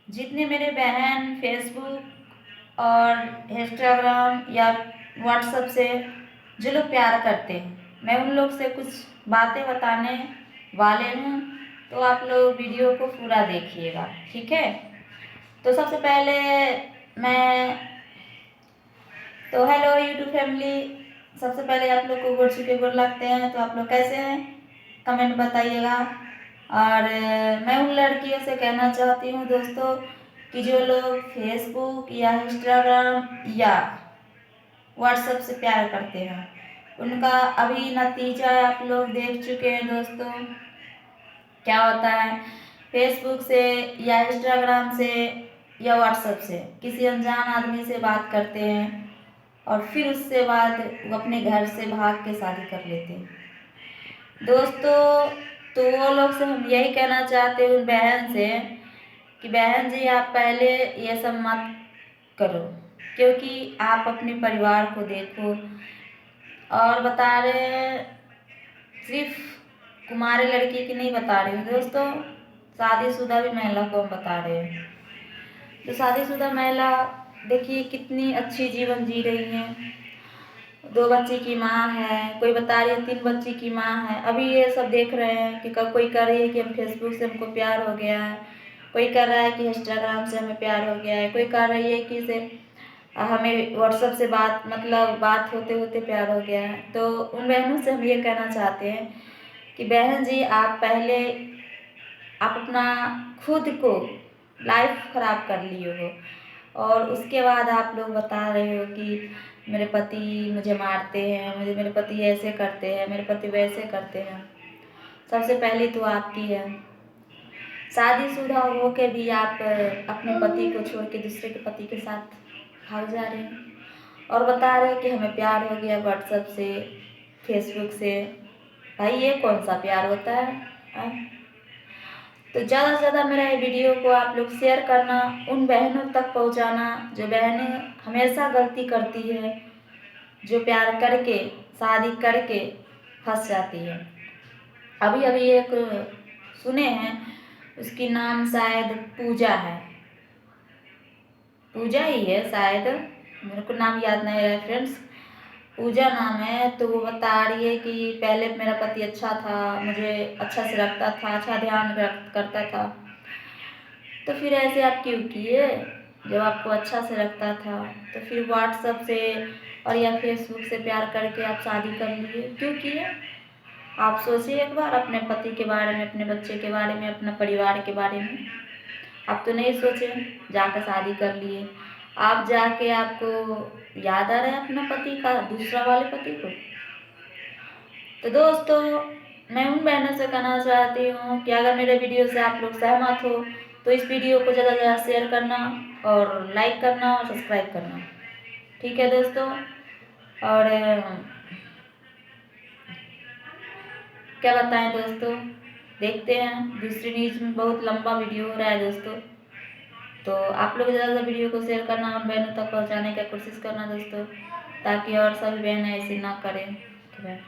जितने मेरे बहन फेसबुक और इंस्टाग्राम या व्हाट्सएप से जो लोग प्यार करते हैं, मैं उन लोग से कुछ बातें बताने वाले हूँ। तो आप लोग वीडियो को पूरा देखिएगा, ठीक है। तो सबसे पहले मैं तो हेलो यूट्यूब फैमिली, सबसे पहले आप लोग को गुड छू के गुड लगते हैं। तो आप लोग कैसे हैं कमेंट बताइएगा। और मैं उन लड़कियों से कहना चाहती हूँ दोस्तों कि जो लोग फेसबुक या इंस्टाग्राम या व्हाट्सएप से प्यार करते हैं, उनका अभी नतीजा आप लोग देख चुके हैं दोस्तों। क्या होता है, फेसबुक से या इंस्टाग्राम से या व्हाट्सएप से किसी अनजान आदमी से बात करते हैं और फिर उससे बाद वो अपने घर से भाग के शादी कर लेते हैं दोस्तों। तो वो लोग से हम यही कहना चाहते हैं उन बहन से कि बहन जी आप पहले ये सब मत करो, क्योंकि आप अपने परिवार को देखो। और बता रहे हैं, सिर्फ कुमारी लड़की की नहीं बता रही हूँ दोस्तों, शादीशुदा भी महिला को हम बता रहे हैं। तो शादीशुदा महिला देखिए कितनी अच्छी जीवन जी रही हैं, 2 बच्चे की माँ है, कोई बता रही है 3 बच्चे की माँ है। अभी ये सब देख रहे हैं कि कब कोई कह रही है कि हम फेसबुक से हमको प्यार हो गया है, कोई कर रहा है कि इंस्टाग्राम से हमें प्यार हो गया है, कोई कह रही है कि से हमें व्हाट्सएप से बात होते होते प्यार हो गया है। तो उन बहनों से हम ये कहना चाहते हैं कि बहन जी आप पहले आप अपना खुद को लाइफ खराब कर लिए हो और उसके बाद आप लोग बता रहे हो कि मेरे पति मुझे मारते हैं, मुझे मेरे पति ऐसे करते हैं, मेरे पति वैसे करते हैं। सबसे पहले तो आपकी है, शादीशुदा हो के भी आप अपने पति को छोड़ के दूसरे के पति के साथ भाग जा रहे हैं और बता रहे हैं कि हमें प्यार हो गया व्हाट्सएप से फेसबुक से। भाई ये कौन सा प्यार होता है? तो ज़्यादा से ज़्यादा मेरा ये वीडियो को आप लोग शेयर करना, उन बहनों तक पहुंचाना जो बहनें हमेशा गलती करती है, जो प्यार करके शादी करके फंस जाती है। अभी अभी एक सुने हैं, उसकी नाम शायद पूजा है, पूजा ही है शायद, मेरे को नाम याद नहीं रहा फ्रेंड्स, पूजा नाम है। तो वो बता रही है कि पहले मेरा पति अच्छा था, मुझे अच्छा से रखता था, अच्छा ध्यान करता था, तो फिर ऐसे आप क्यों किए? जब आपको अच्छा से रखता था तो फिर व्हाट्सएप से और या फेसबुक से प्यार करके आप शादी कर लिए, क्यों किए? आप सोचिए एक बार अपने पति के बारे में, अपने बच्चे के बारे में, अपना परिवार के बारे में। आप तो नहीं सोचे, जाकर शादी कर लिए। आप जाके आपको याद आ रहा है अपना पति का, दूसरा वाले पति को। तो दोस्तों मैं उन बहनों से कहना चाहती हूँ कि अगर मेरे वीडियो से आप लोग सहमत हो तो इस वीडियो को ज़्यादा से ज़्यादा शेयर करना और लाइक करना और सब्सक्राइब करना, ठीक है दोस्तों। और क्या बताएं दोस्तों, देखते हैं दूसरी न्यूज़ में, बहुत लंबा वीडियो हो रहा है दोस्तों। तो आप लोग ज़्यादा से वीडियो को शेयर करना और बहनों तक पहुंचाने की कोशिश करना दोस्तों, ताकि और सभी बहनें ऐसे ना करें। ठीक है।